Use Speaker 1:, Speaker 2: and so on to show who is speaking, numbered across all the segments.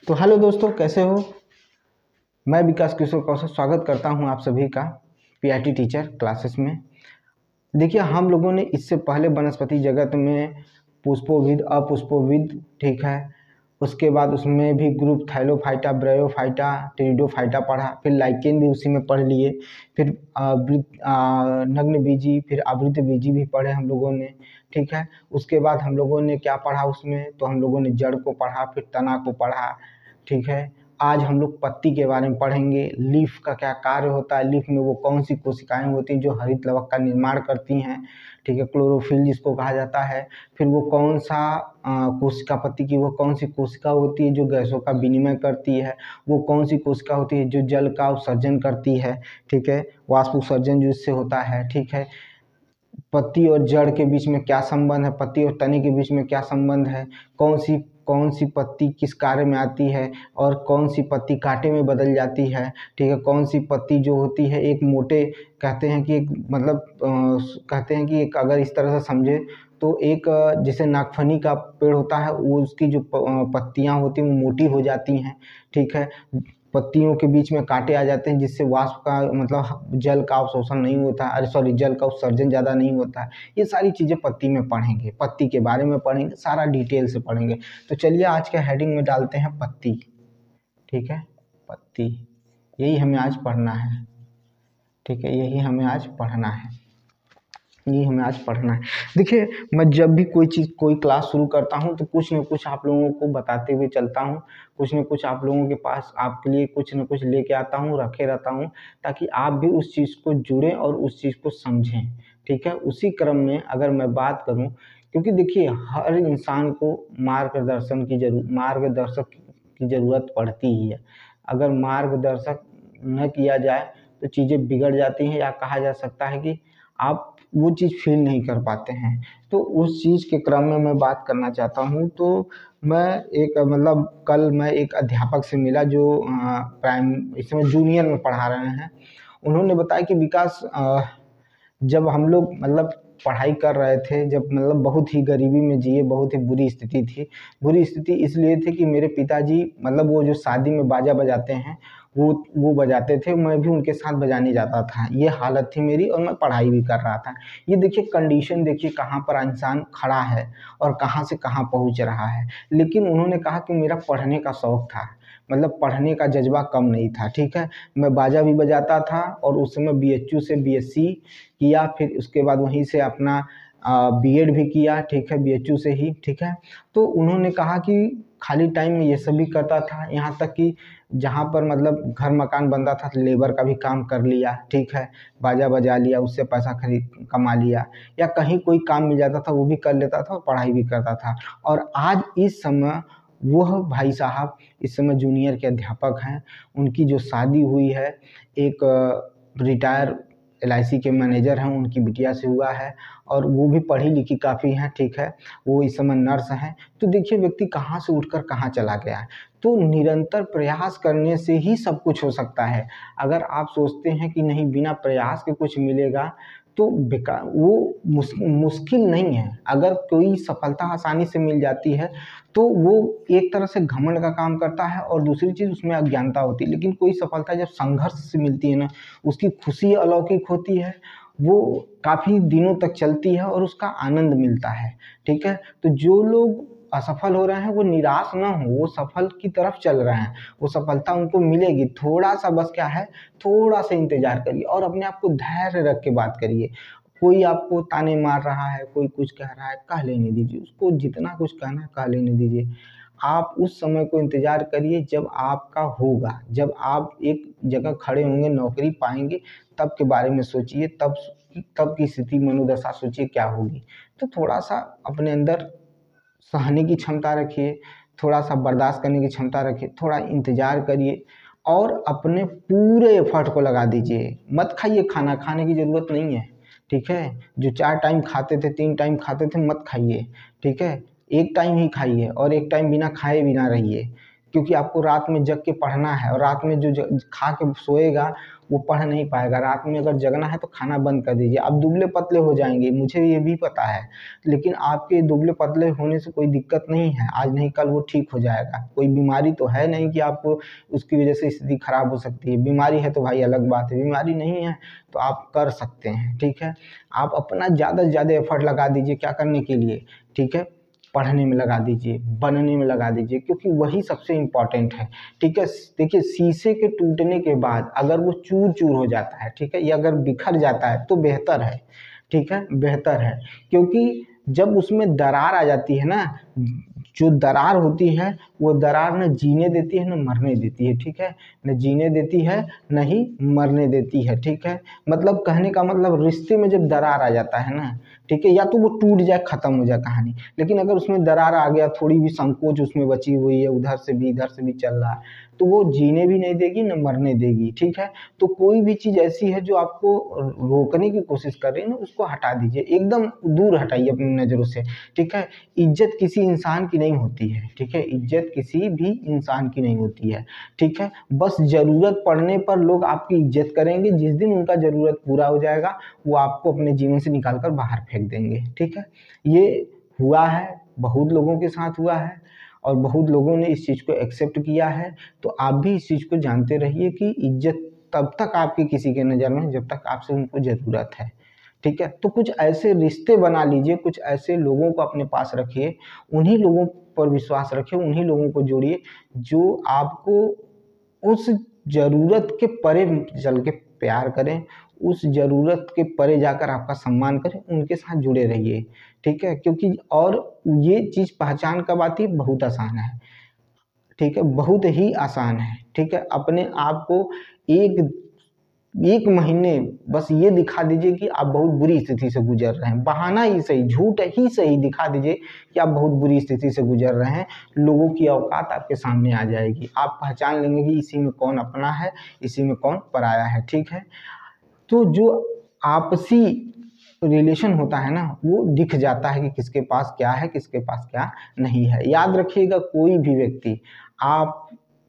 Speaker 1: तो हेलो दोस्तों, कैसे हो। मैं विकास किशोर कौशल स्वागत करता हूं आप सभी का पीआईटी टीचर क्लासेस में। देखिए, हम लोगों ने इससे पहले वनस्पति जगत में पुष्पोविद, अपुष्पोविद, ठीक है, उसके बाद उसमें भी ग्रुप थैलोफाइटा, ब्रायोफाइटा, टेरिडोफाइटा पढ़ा, फिर लाइकेन भी उसी में पढ़ लिए, फिर नग्न बीजी, फिर आवृत बीजी भी पढ़े हम लोगों ने, ठीक है। उसके बाद हम लोगों ने क्या पढ़ा उसमें, तो हम लोगों ने जड़ को पढ़ा, फिर तना को पढ़ा, ठीक है। आज हम लोग पत्ती के बारे में पढ़ेंगे। लीफ का क्या कार्य होता है, लीफ में वो कौन सी कोशिकाएं होती हैं जो हरित लवक का निर्माण करती हैं, ठीक है, क्लोरोफिल जिसको कहा जाता है। फिर वो कौन सा कोशिका, पत्ती की वो कौन सी कोशिका होती है जो गैसों का विनिमय करती है, वो कौन सी कोशिका होती है जो जल का उत्सर्जन करती है, ठीक है, वाष्प उत्सर्जन जो इससे होता है, ठीक है। पत्ती और जड़ के बीच में क्या संबंध है, पत्ती और तने के बीच में क्या संबंध है, कौन सी पत्ती किस कार्य में आती है, और कौन सी पत्ती कांटे में बदल जाती है, ठीक है। कौन सी पत्ती जो होती है एक मोटे, कहते हैं कि एक मतलब कहते हैं कि एक, अगर इस तरह से समझे तो एक जैसे नागफनी का पेड़ होता है, वो उसकी जो पत्तियां होती हैं वो मोटी हो जाती हैं, ठीक है। पत्तियों के बीच में कांटे आ जाते हैं जिससे वाष्प का मतलब जल का अवशोषण नहीं होता, अरे सॉरी, जल का उत्सर्जन ज़्यादा नहीं होता है। ये सारी चीज़ें पत्ती में पढ़ेंगे, पत्ती के बारे में पढ़ेंगे, सारा डिटेल से पढ़ेंगे। तो चलिए आज के हेडिंग में डालते हैं पत्ती, ठीक है, पत्ती, यही हमें आज पढ़ना है, ठीक है, यही हमें आज पढ़ना है, ये हमें आज पढ़ना है। देखिए, मैं जब भी कोई क्लास शुरू करता हूँ तो कुछ न कुछ आप लोगों को बताते हुए चलता हूँ, कुछ न कुछ आप लोगों के पास आपके लिए कुछ न कुछ लेके आता हूँ, रखे रहता हूँ, ताकि आप भी उस चीज़ को जुड़ें और उस चीज़ को समझें, ठीक है। उसी क्रम में अगर मैं बात करूँ, क्योंकि देखिए हर इंसान को मार्गदर्शक की ज़रूरत पड़ती ही है। अगर मार्गदर्शक न किया जाए तो चीज़ें बिगड़ जाती हैं, या कहा जा सकता है कि आप वो चीज़ फील नहीं कर पाते हैं। तो उस चीज़ के क्रम में मैं बात करना चाहता हूँ। तो मैं एक मतलब कल मैं एक अध्यापक से मिला जो इस समय जूनियर में पढ़ा रहे हैं। उन्होंने बताया कि विकास, जब हम लोग मतलब पढ़ाई कर रहे थे, जब मतलब बहुत ही गरीबी में जिए, बहुत ही बुरी स्थिति थी। बुरी स्थिति इसलिए थी कि मेरे पिताजी मतलब वो जो शादी में बाजा बजाते हैं वो बजाते थे, मैं भी उनके साथ बजाने जाता था। ये हालत थी मेरी और मैं पढ़ाई भी कर रहा था। ये देखिए कंडीशन, देखिए कहाँ पर इंसान खड़ा है और कहाँ से कहाँ पहुँच रहा है। लेकिन उन्होंने कहा कि मेरा पढ़ने का शौक़ था, मतलब पढ़ने का जज्बा कम नहीं था, ठीक है। मैं बाजा भी बजाता था और उस समय बीएचयू से बीएससी किया, फिर उसके बाद वहीं से अपना बीएड भी किया, ठीक है, बीएचयू से ही, ठीक है। तो उन्होंने कहा कि खाली टाइम में ये सब भी करता था, यहाँ तक कि जहाँ पर मतलब घर मकान बनता था तो लेबर का भी काम कर लिया, ठीक है, बाजा बजा लिया, उससे पैसा कमा लिया, या कहीं कोई काम मिल जाता था वो भी कर लेता था और पढ़ाई भी करता था। और आज इस समय वह भाई साहब इस समय जूनियर के अध्यापक हैं। उनकी जो शादी हुई है एक रिटायर एलआईसी के मैनेजर हैं, उनकी बिटिया से हुआ है, और वो भी पढ़ी लिखी काफ़ी हैं, ठीक है, वो इस समय नर्स हैं। तो देखिए व्यक्ति कहाँ से उठकर कहाँ चला गया है। तो निरंतर प्रयास करने से ही सब कुछ हो सकता है। अगर आप सोचते हैं कि नहीं बिना प्रयास के कुछ मिलेगा तो बेकार, वो मुश्किल नहीं है। अगर कोई सफलता आसानी से मिल जाती है तो वो एक तरह से घमंड का काम करता है, और दूसरी चीज़ उसमें अज्ञानता होती है। लेकिन कोई सफलता जब संघर्ष से मिलती है ना, उसकी खुशी अलौकिक होती है, वो काफ़ी दिनों तक चलती है और उसका आनंद मिलता है, ठीक है। तो जो लोग असफल हो रहे हैं वो निराश ना हो, वो सफल की तरफ चल रहे हैं, वो सफलता उनको मिलेगी। थोड़ा सा बस क्या है, थोड़ा सा इंतज़ार करिए और अपने आप को धैर्य रख के बात करिए। कोई आपको ताने मार रहा है, कोई कुछ कह रहा है, कह लेने दीजिए उसको, जितना कुछ कहना है कह लेने दीजिए। आप उस समय को इंतज़ार करिए जब आपका होगा, जब आप एक जगह खड़े होंगे, नौकरी पाएंगे, तब के बारे में सोचिए, तब की स्थिति मनोदशा सोचिए क्या होगी। तो थोड़ा सा अपने अंदर सहने की क्षमता रखिए, थोड़ा सा बर्दाश्त करने की क्षमता रखिए, थोड़ा इंतज़ार करिए और अपने पूरे एफर्ट को लगा दीजिए। मत खाइए, खाना खाने की ज़रूरत नहीं है, ठीक है। जो 4 टाइम खाते थे, 3 टाइम खाते थे, मत खाइए, ठीक है। 1 टाइम ही खाइए और 1 टाइम बिना खाए भी ना रहिए। क्योंकि आपको रात में जग के पढ़ना है, और रात में जो खा के सोएगा वो पढ़ नहीं पाएगा। रात में अगर जगना है तो खाना बंद कर दीजिए। आप दुबले पतले हो जाएंगे, मुझे ये भी पता है, लेकिन आपके दुबले पतले होने से कोई दिक्कत नहीं है, आज नहीं कल वो ठीक हो जाएगा। कोई बीमारी तो है नहीं कि आपको उसकी वजह से स्थिति खराब हो सकती है। बीमारी है तो भाई अलग बात है, बीमारी नहीं है तो आप कर सकते हैं, ठीक है। आप अपना ज़्यादा से ज़्यादा एफर्ट लगा दीजिए, क्या करने के लिए, ठीक है, पढ़ने में लगा दीजिए, बनने में लगा दीजिए, क्योंकि वही सबसे इम्पॉर्टेंट है, ठीक है। देखिए, शीशे के टूटने के बाद अगर वो चूर चूर हो जाता है, ठीक है, या अगर बिखर जाता है तो बेहतर है, ठीक है, बेहतर है। क्योंकि जब उसमें दरार आ जाती है ना, जो दरार होती है वो दरार न जीने देती है न मरने देती है, ठीक है, न जीने देती है न ही मरने देती है, ठीक है। मतलब कहने का मतलब, रिश्ते में जब दरार आ जाता है ना, ठीक है, या तो वो टूट जाए, खत्म हो जाए कहानी, लेकिन अगर उसमें दरार आ गया, थोड़ी भी संकोच उसमें बची हुई है, उधर से भी इधर से भी चल रहा है, तो वो जीने भी नहीं देगी न मरने देगी, ठीक है। तो कोई भी चीज़ ऐसी है जो आपको रोकने की कोशिश कर रही है ना, उसको हटा दीजिए, एकदम दूर हटाइए अपनी नज़रों से, ठीक है। इज्जत किसी इंसान की नहीं होती है, ठीक है, इज्जत किसी भी इंसान की नहीं होती है, ठीक है। बस ज़रूरत पड़ने पर लोग आपकी इज्जत करेंगे, जिस दिन उनका ज़रूरत पूरा हो जाएगा वो आपको अपने जीवन से निकाल कर बाहर फेंक देंगे, ठीक है। ये हुआ है, बहुत लोगों के साथ हुआ है, और बहुत लोगों ने इस चीज़ को एक्सेप्ट किया है। तो आप भी इस चीज़ को जानते रहिए कि इज्जत तब तक आपकी किसी के नज़र में जब तक आपसे उनको ज़रूरत है, ठीक है। तो कुछ ऐसे रिश्ते बना लीजिए, कुछ ऐसे लोगों को अपने पास रखिए, उन्हीं लोगों पर विश्वास रखिए, उन्हीं लोगों को जोड़िए जो आपको उस ज़रूरत के परे चल के प्यार करें, उस ज़रूरत के परे जाकर आपका सम्मान करें, उनके साथ जुड़े रहिए, ठीक है। क्योंकि और ये चीज़ पहचान कब आती है, बहुत आसान है, ठीक है, बहुत ही आसान है, ठीक है। अपने आप को एक एक महीने बस ये दिखा दीजिए कि आप बहुत बुरी स्थिति से गुजर रहे हैं, बहाना ही सही, झूठ ही सही दिखा दीजिए कि आप बहुत बुरी स्थिति से गुजर रहे हैं, लोगों की औकात आपके सामने आ जाएगी। आप पहचान लेंगे कि इसी में कौन अपना है, इसी में कौन पराया है, ठीक है। तो जो आपसी रिलेशन होता है ना, वो दिख जाता है कि किसके पास क्या है, किसके पास क्या नहीं है। याद रखिएगा, कोई भी व्यक्ति, आप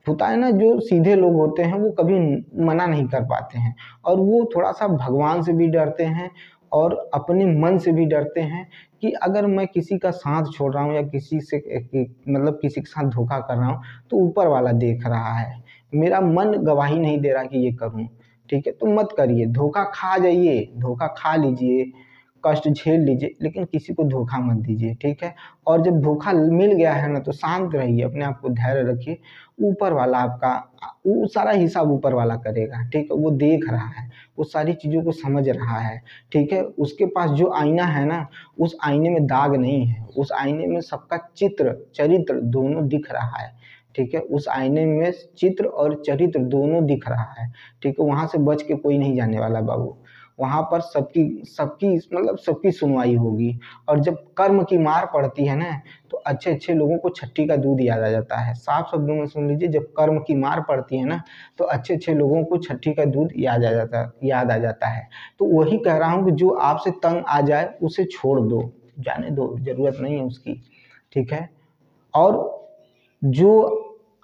Speaker 1: होता है ना, जो सीधे लोग होते हैं वो कभी मना नहीं कर पाते हैं, और वो थोड़ा सा भगवान से भी डरते हैं और अपने मन से भी डरते हैं कि अगर मैं किसी का साथ छोड़ रहा हूँ या किसी से मतलब किसी के साथ धोखा कर रहा हूँ तो ऊपर वाला देख रहा है, मेरा मन गवाही नहीं दे रहा कि ये करूँ, ठीक है। तो मत करिए, धोखा खा जाइए, धोखा खा लीजिए, कष्ट झेल लीजिए, लेकिन किसी को धोखा मत दीजिए, ठीक है। और जब धोखा मिल गया है ना, तो शांत रहिए, अपने आप को धैर्य रखिए, ऊपर वाला आपका वो सारा हिसाब ऊपर वाला करेगा, ठीक है। वो देख रहा है, वो सारी चीज़ों को समझ रहा है, ठीक है। उसके पास जो आईना है ना, उस आईने में दाग नहीं है, उस आईने में सबका चित्र चरित्र दोनों दिख रहा है, ठीक है। उस आईने में चित्र और चरित्र दोनों दिख रहा है, ठीक है। वहाँ से बच के कोई नहीं जाने वाला बाबू, वहाँ पर सबकी सबकी मतलब सबकी सुनवाई होगी। और जब कर्म की मार पड़ती है ना, तो अच्छे अच्छे लोगों को छट्टी का दूध याद आ जाता है। साफ शब्दों में सुन लीजिए, जब कर्म की मार पड़ती है ना, तो अच्छे अच्छे लोगों को छट्टी का दूध याद आ जाता है। तो वही कह रहा हूँ कि जो आपसे तंग आ जाए उसे छोड़ दो, जाने दो, ज़रूरत नहीं है उसकी, ठीक है। और जो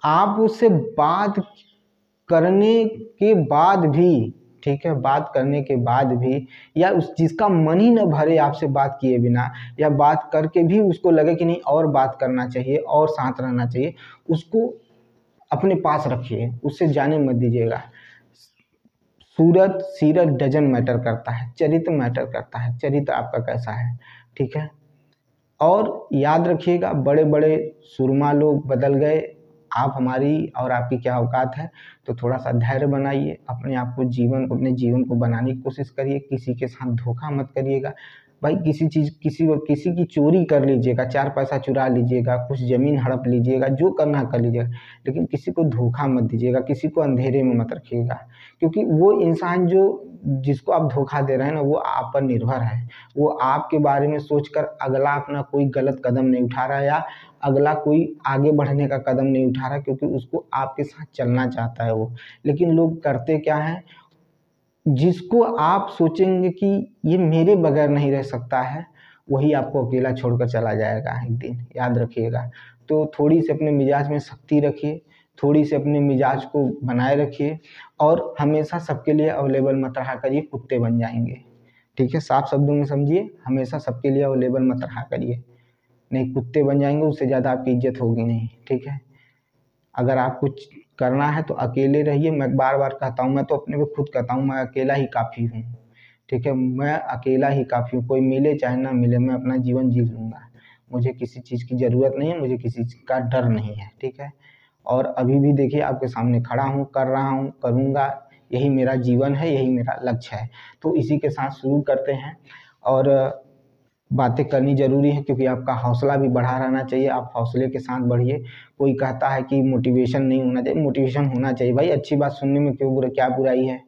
Speaker 1: आप उससे बात करने के बाद भी, ठीक है, बात करने के बाद भी, या उस जिसका मन ही न भरे आपसे बात किए बिना, या बात करके भी उसको लगे कि नहीं और बात करना चाहिए और साथ रहना चाहिए, उसको अपने पास रखिए, उससे जाने मत दीजिएगा। सूरत सीरत डजन मैटर करता है, चरित्र मैटर करता है, चरित्र आपका कैसा है, ठीक है। और याद रखिएगा, बड़े बड़े सुरमा लोग बदल गए, आप हमारी और आपकी क्या औकात है। तो थोड़ा सा धैर्य बनाइए, अपने आप को अपने जीवन को बनाने की कोशिश करिए, किसी के साथ धोखा मत करिएगा भाई। किसी की चोरी कर लीजिएगा, 4 पैसा चुरा लीजिएगा, कुछ ज़मीन हड़प लीजिएगा, जो करना कर लीजिएगा, लेकिन किसी को धोखा मत दीजिएगा, किसी को अंधेरे में मत रखिएगा। क्योंकि वो इंसान जिसको आप धोखा दे रहे हैं ना, वो आप पर निर्भर है, वो आपके बारे में सोचकर अगला अपना कोई गलत कदम नहीं उठा रहा, या अगला कोई आगे बढ़ने का कदम नहीं उठा रहा, क्योंकि उसको आपके साथ चलना चाहता है वो। लेकिन लोग करते क्या हैं, जिसको आप सोचेंगे कि ये मेरे बगैर नहीं रह सकता है, वही आपको अकेला छोड़कर चला जाएगा एक दिन, याद रखिएगा। तो थोड़ी सी अपने मिजाज में सख्ती रखिए, थोड़ी सी अपने मिजाज को बनाए रखिए और हमेशा सबके लिए अवेलेबल मत रहा करिए, कुत्ते बन जाएंगे। ठीक है, साफ शब्दों में समझिए, हमेशा सबके लिए अवेलेबल मत रहा करिए, नहीं कुत्ते बन जाएंगे, उससे ज़्यादा आपकी इज्जत होगी नहीं। ठीक है, अगर आप कुछ करना है तो अकेले रहिए। मैं बार बार कहता हूँ, मैं तो अपने पे खुद कहता हूँ, मैं अकेला ही काफ़ी हूँ। ठीक है, मैं अकेला ही काफ़ी हूँ, कोई मिले चाहे ना मिले, मैं अपना जीवन जी लूँगा। मुझे किसी चीज़ की ज़रूरत नहीं है, मुझे किसी चीज़ का डर नहीं है। ठीक है, और अभी भी देखिए आपके सामने खड़ा हूँ, कर रहा हूँ, करूँगा, यही मेरा जीवन है, यही मेरा लक्ष्य है। तो इसी के साथ शुरू करते हैं। और बातें करनी ज़रूरी है क्योंकि आपका हौसला भी बढ़ा रहना चाहिए, आप हौसले के साथ बढ़िए। कोई कहता है कि मोटिवेशन नहीं होना चाहिए, मोटिवेशन होना चाहिए भाई। अच्छी बात सुनने में क्या बुराई है?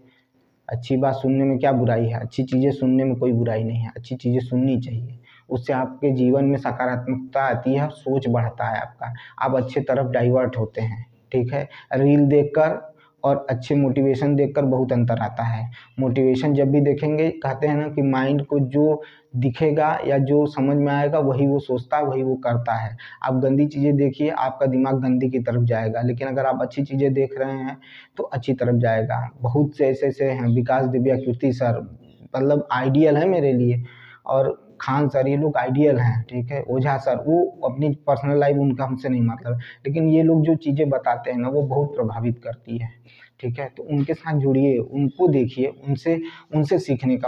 Speaker 1: अच्छी बात सुनने में क्या बुराई है? अच्छी चीज़ें सुनने में कोई बुराई नहीं है, अच्छी चीज़ें सुननी चाहिए। उससे आपके जीवन में सकारात्मकता आती है, सोच बढ़ता है आपका, आप अच्छे तरफ डाइवर्ट होते हैं। ठीक है, रील देखकर और अच्छे मोटिवेशन देखकर बहुत अंतर आता है। मोटिवेशन जब भी देखेंगे, कहते हैं ना कि माइंड को जो दिखेगा या जो समझ में आएगा वही वो सोचता है, वही वो करता है। आप गंदी चीज़ें देखिए, आपका दिमाग गंदी की तरफ जाएगा, लेकिन अगर आप अच्छी चीज़ें देख रहे हैं तो अच्छी तरफ जाएगा। बहुत से ऐसे हैं, विकास दिव्या कीर्ति सर मतलब आइडियल है मेरे लिए, और खान सर, ये लोग आइडियल हैं। ठीक है, ओझा सर, वो अपनी पर्सनल लाइफ उनका हमसे नहीं मतलब, लेकिन ये लोग जो चीज़ें बताते हैं ना वो बहुत प्रभावित करती है। ठीक है, तो उनके साथ जुड़िए, उनको देखिए, उनसे उनसे सीखने का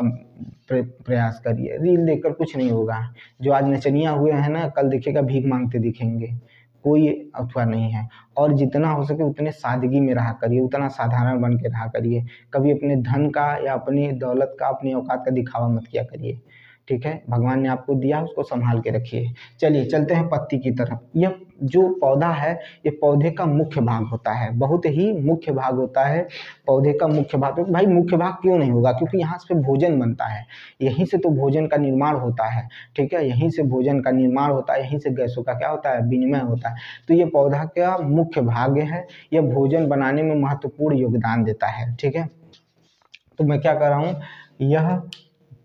Speaker 1: प्रयास करिए। रील देखकर कुछ नहीं होगा। जो आज नचनिया हुए हैं ना, कल देखिएगा भीख मांगते दिखेंगे, कोई अथवा नहीं है। और जितना हो सके उतने सादगी में रहा करिए, उतना साधारण बन के रहा करिए। कभी अपने धन का या अपनी दौलत का, अपनी औकात का दिखावा मत किया करिए। ठीक है, भगवान ने आपको दिया, उसको संभाल के रखिए। चलिए चलते हैं पत्ती की तरफ। यह जो पौधा है, ये पौधे का मुख्य भाग होता है, बहुत ही मुख्य भाग होता है पौधे का। मुख्य भाग तो भाई मुख्य भाग क्यों नहीं होगा? क्योंकि यहाँ से भोजन बनता है, यहीं से तो भोजन का निर्माण होता है। ठीक है, यहीं से भोजन का निर्माण होता है, यहीं से गैसों का क्या होता है, विनिमय होता है। तो ये पौधा का मुख्य भाग है, यह भोजन बनाने में महत्वपूर्ण योगदान देता है। ठीक है, तो मैं क्या कर रहा हूँ, यह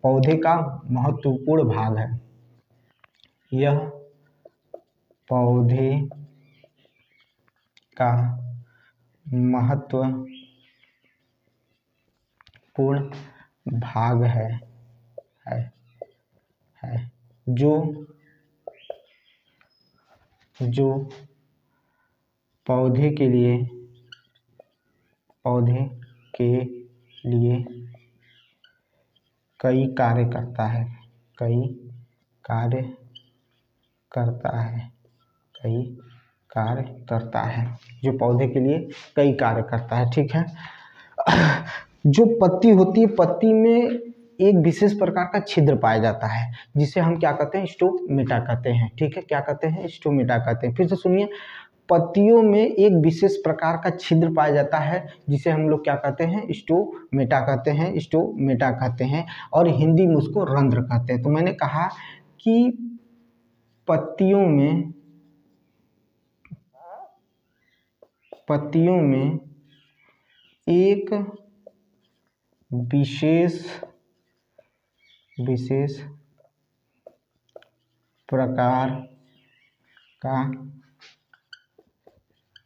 Speaker 1: पौधे का महत्वपूर्ण भाग है, यह पौधे का महत्वपूर्ण भाग है, है जो पौधे के लिए कई कार्य करता है, कई कार्य करता है, जो पौधे के लिए कई कार्य करता है। ठीक है, जो पत्ती होती है, पत्ती में एक विशेष प्रकार का छिद्र पाया जाता है, जिसे हम क्या कहते हैं, स्टोमेटा कहते हैं। ठीक है, क्या कहते हैं, स्टोमेटा कहते हैं। फिर से सुनिए, पत्तियों में एक विशेष प्रकार का छिद्र पाया जाता है, जिसे हम लोग क्या कहते हैं, स्टोमेटा कहते हैं, स्टोमेटा कहते हैं, और हिंदी में उसको रंध्र कहते हैं। तो मैंने कहा कि पत्तियों में एक विशेष प्रकार का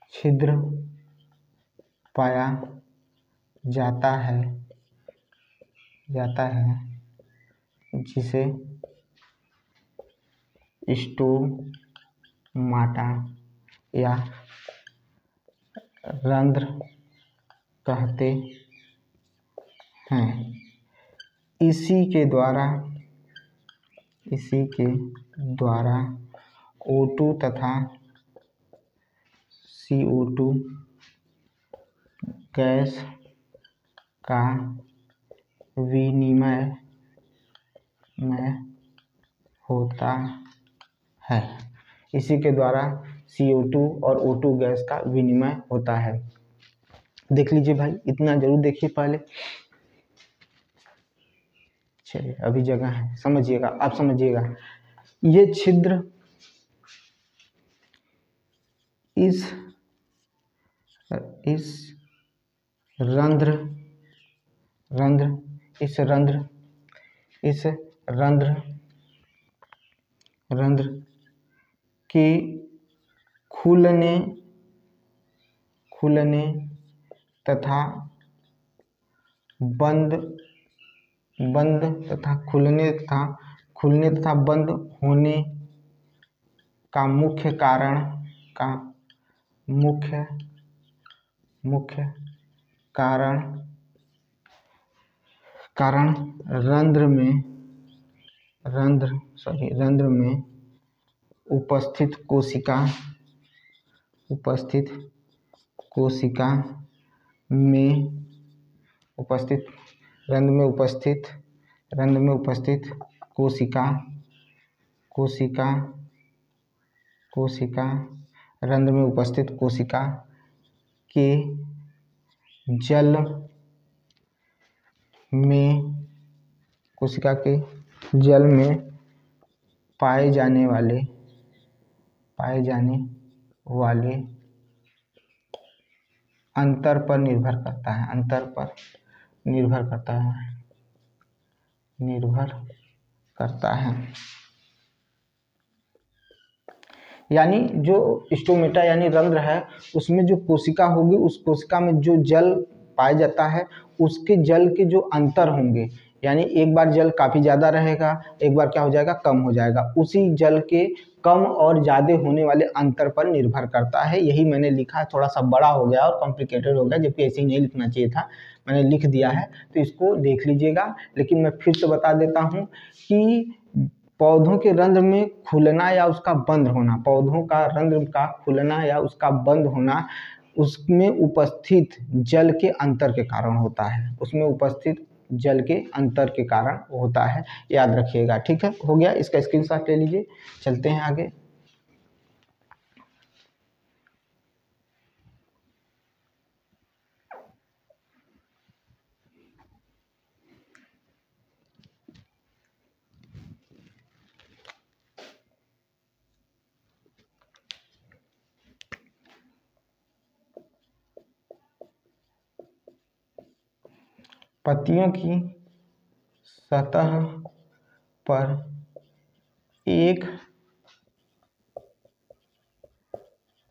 Speaker 1: छिद्र पाया जाता है जिसे स्टोमाटा या रंध्र कहते हैं। इसी के द्वारा O2 तथा CO2 गैस का विनिमय होता है। इसी के द्वारा CO2 और O2 गैस का विनिमय होता है। देख लीजिए भाई, इतना जरूर देखिए पहले। चलिए, अभी जगह है, समझिएगा, आप समझिएगा। ये छिद्र इस रंध्र के खुलने खुलने तथा बंद बंद तथा खुलने तथा बंद होने का मुख्य कारण रंध्र में उपस्थित कोशिका के जल में पाए जाने वाले अंतर पर निर्भर करता है। यानी जो स्टोमेटा यानी रंध्र है, उसमें जो कोशिका होगी, उस कोशिका में जो जल पाया जाता है, उसके जल के जो अंतर होंगे, यानी एक बार जल काफ़ी ज़्यादा रहेगा, एक बार क्या हो जाएगा, कम हो जाएगा, उसी जल के कम और ज़्यादा होने वाले अंतर पर निर्भर करता है। यही मैंने लिखा, थोड़ा सा बड़ा हो गया और कॉम्प्लिकेटेड हो गया, जबकि ऐसे ही नहीं लिखना चाहिए था, मैंने लिख दिया है, तो इसको देख लीजिएगा। लेकिन मैं फिर से बता देता हूँ कि पौधों के रंध्र में खुलना या उसका बंद होना, पौधों का रंध्र का खुलना या उसका बंद होना, उसमें उपस्थित जल के अंतर के कारण होता है, याद रखिएगा। ठीक है, हो गया, इसका स्क्रीनशॉट ले लीजिए। चलते हैं आगे। पत्तियों की सतह पर एक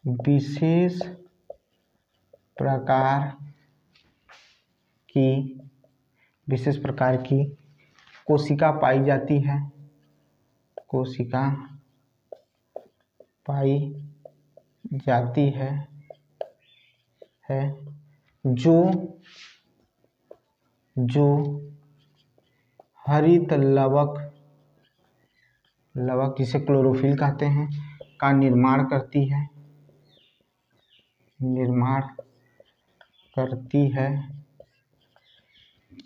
Speaker 1: विशेष प्रकार की कोशिका पाई जाती है, जो हरित लवक जिसे क्लोरोफिल कहते हैं का निर्माण करती है,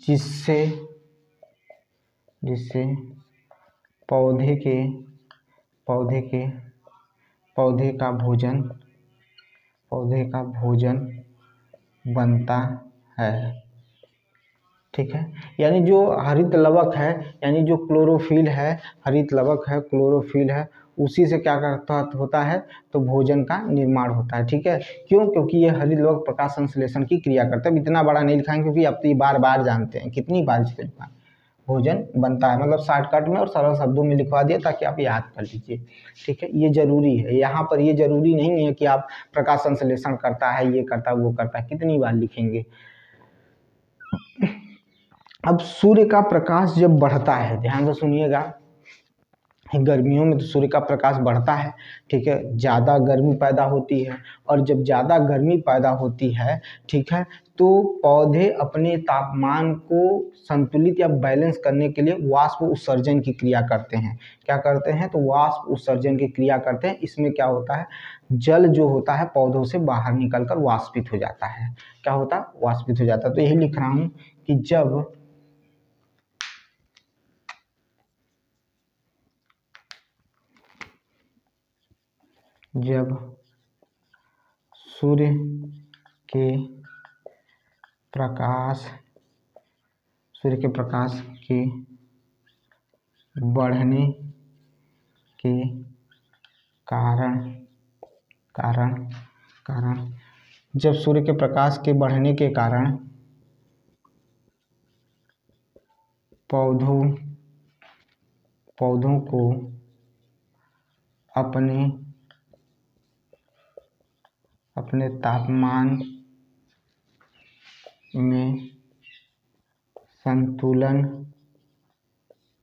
Speaker 1: जिससे पौधे का भोजन बनता है। ठीक है, यानी जो हरित लवक है, यानी जो क्लोरोफिल है, हरित लवक है, क्लोरोफिल है, उसी से क्या होता है, तो भोजन का निर्माण होता है। ठीक है, क्यों? क्योंकि ये हरित लवक प्रकाश संश्लेषण की क्रिया करता है। इतना बड़ा नहीं लिखाएंगे क्योंकि अब तो ये बार बार जानते हैं, कितनी बार इसको लिखा, भोजन बनता है, मतलब शॉर्टकट में और सरल शब्दों में लिखवा दिया ताकि आप याद कर लीजिए। ठीक है, ये जरूरी है, यहाँ पर ये जरूरी नहीं है कि आप प्रकाश संश्लेषण करता है, ये करता है, वो करता है, कितनी बार लिखेंगे। अब सूर्य का प्रकाश जब बढ़ता है, ध्यान से सुनिएगा, गर्मियों में तो सूर्य का प्रकाश बढ़ता है। ठीक है, ज़्यादा गर्मी पैदा होती है, और जब ज़्यादा गर्मी पैदा होती है, ठीक है, तो पौधे अपने तापमान को संतुलित या बैलेंस करने के लिए वाष्प उत्सर्जन की क्रिया करते हैं। क्या करते हैं? तो वाष्प उत्सर्जन की क्रिया करते हैं। इसमें क्या होता है, जल जो होता है पौधों से बाहर निकलकर वाष्पित हो जाता है। क्या होता है? वाष्पित हो जाता है। तो यही लिख रहा हूँ कि जब सूर्य के प्रकाश के बढ़ने के कारण जब सूर्य के प्रकाश के बढ़ने के कारण पौधों को अपने अपने तापमान में संतुलन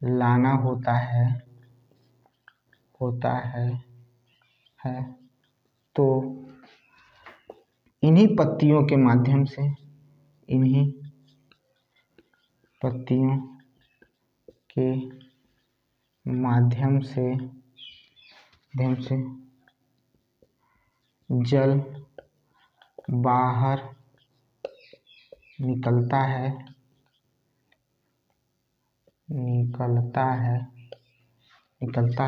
Speaker 1: लाना होता है तो इन्हीं पत्तियों के माध्यम से जल बाहर निकलता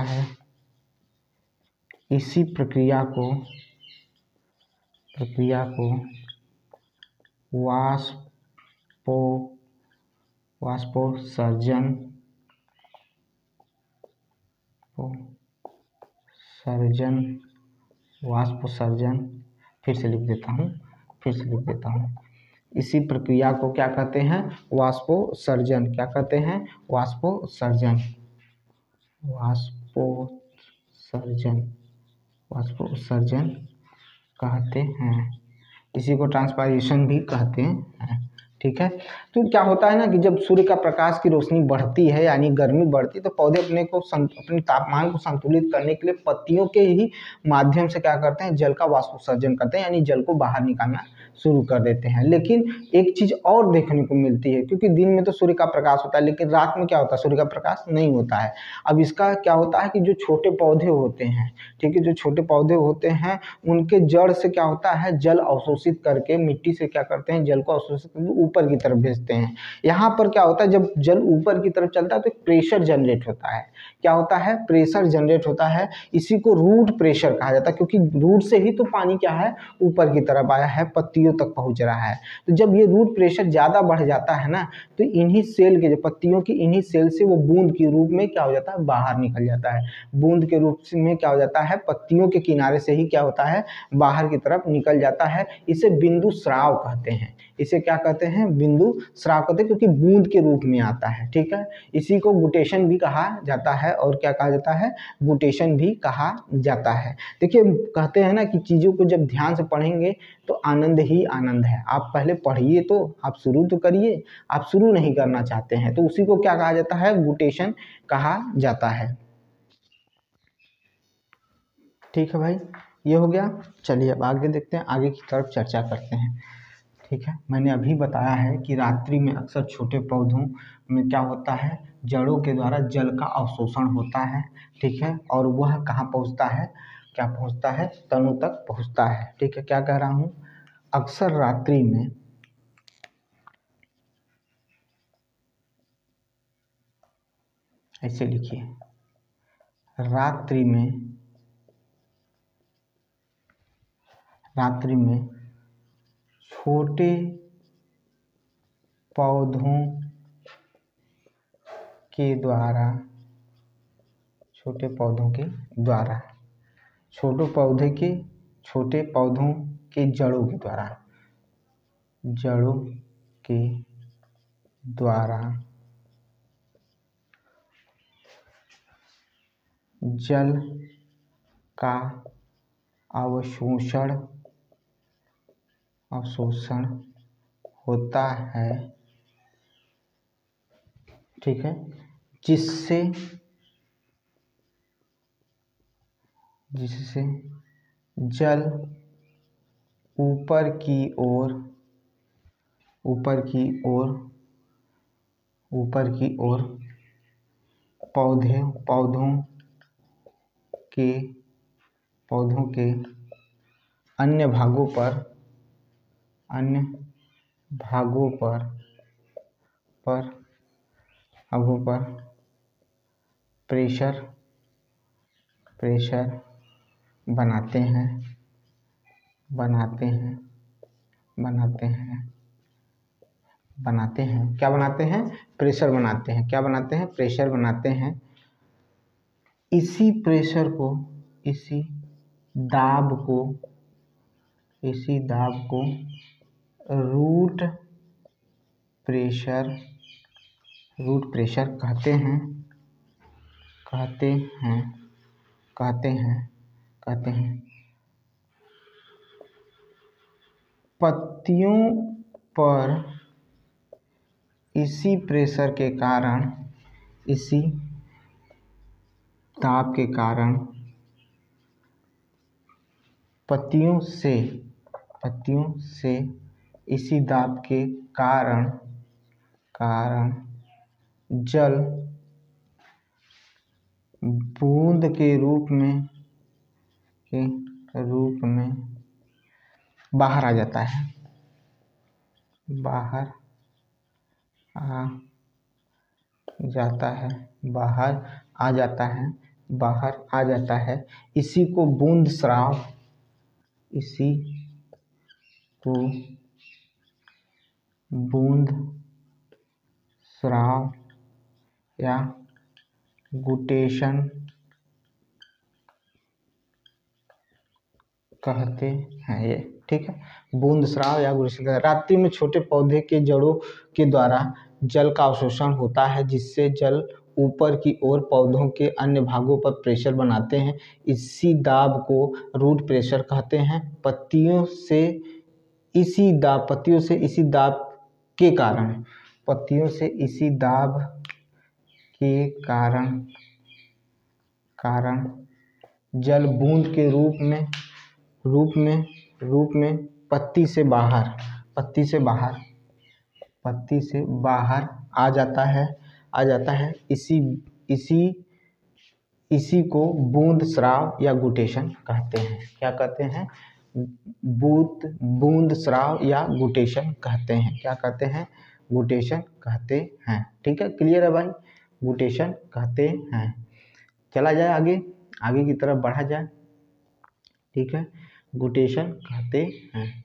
Speaker 1: है। इसी प्रक्रिया को वाष्पोत्सर्जन फिर से लिख देता हूँ। इसी प्रक्रिया को क्या कहते हैं? वाष्पोत्सर्जन। क्या कहते हैं? वाष्पोत्सर्जन कहते हैं। इसी को ट्रांसपायरेशन भी कहते हैं। ठीक है। तो क्या होता है ना कि जब सूर्य का प्रकाश की रोशनी बढ़ती है यानी गर्मी बढ़ती है तो पौधे अपने तापमान को संतुलित करने के लिए पत्तियों के ही माध्यम से क्या करते हैं? जल का वाष्पोत्सर्जन करते हैं, यानी जल को बाहर निकालना शुरू कर देते हैं। लेकिन एक चीज और देखने को मिलती है, क्योंकि दिन में तो सूर्य का प्रकाश होता है लेकिन रात में क्या होता है? सूर्य का प्रकाश नहीं होता है। अब इसका क्या होता है कि जो छोटे पौधे होते हैं, ठीक है, जो छोटे पौधे होते हैं उनके जड़ से क्या होता है? जल अवशोषित करके मिट्टी से क्या करते हैं? जल को अवशोषित करके ऊपर की तरफ भेजते हैं। यहाँ पर क्या होता है? जब जल ऊपर की तरफ चलता है तो प्रेशर जनरेट होता है। क्या होता है? प्रेशर जनरेट होता है। इसी को रूट प्रेशर कहा जाता है, क्योंकि रूट से ही तो पानी क्या है? ऊपर की तरफ आया है, पत्तियों तक पहुंच रहा है। तो जब ये रूट प्रेशर ज्यादा बढ़ जाता है ना, तो इन्हीं सेल के, जो पत्तियों की इन्हीं सेल से वो बूंद के रूप में क्या हो जाता है? बाहर निकल जाता है। बूंद के रूप में क्या हो जाता है? पत्तियों के किनारे से ही क्या होता है? बाहर की तरफ निकल जाता है। इसे बिंदु स्राव कहते हैं। इसे क्या कहते हैं? बिंदु स्राव कहते हैं, क्योंकि बूंद के रूप में आता है। ठीक है। इसी को गुटेशन भी कहा जाता है। और क्या कहा जाता है? गुटेशन भी कहा जाता है। देखिए, कहते हैं ना कि चीजों को जब ध्यान से पढ़ेंगे तो आनंद ही आनंद है। आप पहले पढ़िए, तो आप शुरू तो करिए। आप शुरू नहीं करना चाहते हैं तो उसी को क्या कहा जाता है? गुटेशन कहा जाता है। ठीक है भाई, ये हो गया। चलिए अब आगे देखते हैं, आगे की तरफ चर्चा करते हैं। ठीक है। मैंने अभी बताया है कि रात्रि में अक्सर छोटे पौधों में क्या होता है? जड़ों के द्वारा जल का अवशोषण होता है। ठीक है। और वह कहाँ पहुँचता है? क्या पहुँचता है? तनों तक पहुँचता है। ठीक है। क्या कह रहा हूँ? अक्सर रात्रि में ऐसे लिखिए, रात्रि में छोटे पौधों के द्वारा छोटे पौधों के जड़ों के द्वारा जल का अवशोषण होता है। ठीक है। जिससे जल ऊपर की ओर पौधों के अन्य भागों पर प्रेशर बनाते हैं। क्या बनाते हैं? प्रेशर बनाते हैं। क्या बनाते हैं? प्रेशर बनाते हैं। इसी दाब को रूट प्रेशर कहते हैं। पत्तियों पर इसी प्रेशर के कारण, इसी दाब के कारण पत्तियों से इसी दाब के कारण जल बूंद के रूप में बाहर आ जाता है, बाहर आ जाता है। इसी को बूंद स्राव या गुटेशन कहते हैं। ये ठीक है, बूंद स्राव या गुटेशन कहते हैं। रात्रि में छोटे पौधे के जड़ों के द्वारा जल का अवशोषण होता है, जिससे जल ऊपर की ओर पौधों के अन्य भागों पर प्रेशर बनाते हैं। इसी दाब को रूट प्रेशर कहते हैं। पत्तियों से इसी दाब के कारण जल बूंद के रूप में पत्ती से बाहर आ जाता है। इसी को बूंद स्राव या गुटेशन कहते हैं। क्या कहते हैं? बूंद स्राव या गुटेशन कहते हैं। क्या कहते हैं? गुटेशन कहते हैं। ठीक है, क्लियर है भाई? गुटेशन कहते हैं। चला जाए आगे की तरफ बढ़ा जाए। ठीक है, गुटेशन कहते हैं।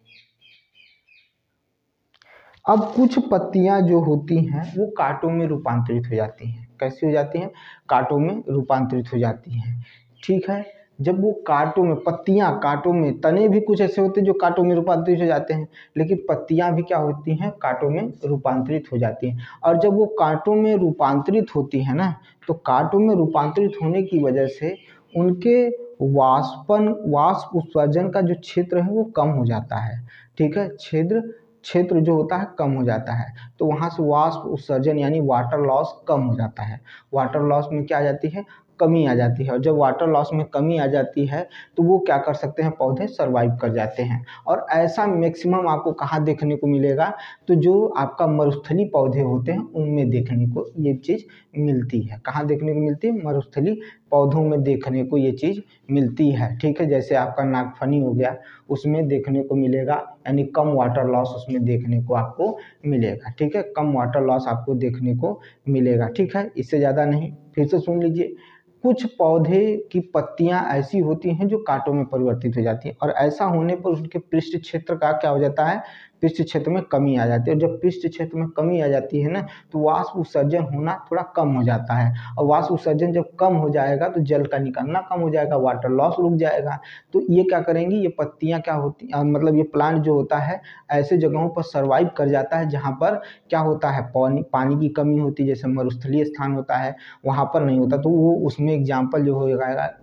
Speaker 1: अब कुछ पत्तियां जो होती हैं वो कांटों में रूपांतरित हो जाती हैं। कैसी हो जाती हैं? कांटों में रूपांतरित हो जाती हैं। ठीक है, जब वो पत्तियां कांटों में, तने भी कुछ ऐसे होते हैं जो कांटों में रूपांतरित हो जाते हैं, लेकिन पत्तियां भी क्या होती हैं? कांटों में रूपांतरित हो जाती हैं। और जब वो कांटों में रूपांतरित होती है ना, तो कांटों में रूपांतरित होने की वजह से उनके वाष्प उत्सर्जन का जो क्षेत्र है वो कम हो जाता है। ठीक है, क्षेत्र जो होता है कम हो जाता है, तो वहाँ से वाष्प उत्सर्जन यानी वाटर लॉस कम हो जाता है। वाटर लॉस में क्या आ जाती है? कमी आ जाती है। और जब वाटर लॉस में कमी आ जाती है तो वो क्या कर सकते हैं? पौधे सर्वाइव कर जाते हैं। और ऐसा मैक्सिमम आपको कहाँ देखने को मिलेगा? तो जो आपका मरुस्थली पौधे होते हैं उनमें देखने को ये चीज़ मिलती है। कहाँ देखने को मिलती है? मरुस्थली पौधों में देखने को ये चीज़ मिलती है। ठीक है, जैसे आपका नागफनी हो गया, उसमें देखने को मिलेगा, यानी कम वाटर लॉस उसमें देखने को आपको मिलेगा। ठीक है, कम वाटर लॉस आपको देखने को मिलेगा। ठीक है, इससे ज़्यादा नहीं। फिर से सुन लीजिए, कुछ पौधे की पत्तियां ऐसी होती हैं जो कांटों में परिवर्तित हो जाती हैं, और ऐसा होने पर उसके पृष्ठ क्षेत्र का क्या हो जाता है? पृष्ठ क्षेत्र में कमी आ जाती है। और जब पृष्ठ क्षेत्र में कमी आ जाती है ना, तो वाष्प उत्सर्जन होना थोड़ा कम हो जाता है। और वाष्प उत्सर्जन जब कम हो जाएगा तो जल का निकलना कम हो जाएगा, वाटर लॉस रुक जाएगा। तो ये क्या करेंगी? ये पत्तियां क्या होती, मतलब ये प्लांट जो होता है ऐसे जगहों पर सर्वाइव कर जाता है जहाँ पर क्या होता है? पानी की कमी होती है, जैसे मरुस्थलीय स्थान होता है वहाँ पर नहीं होता। तो वो उसमें एग्जाम्पल जो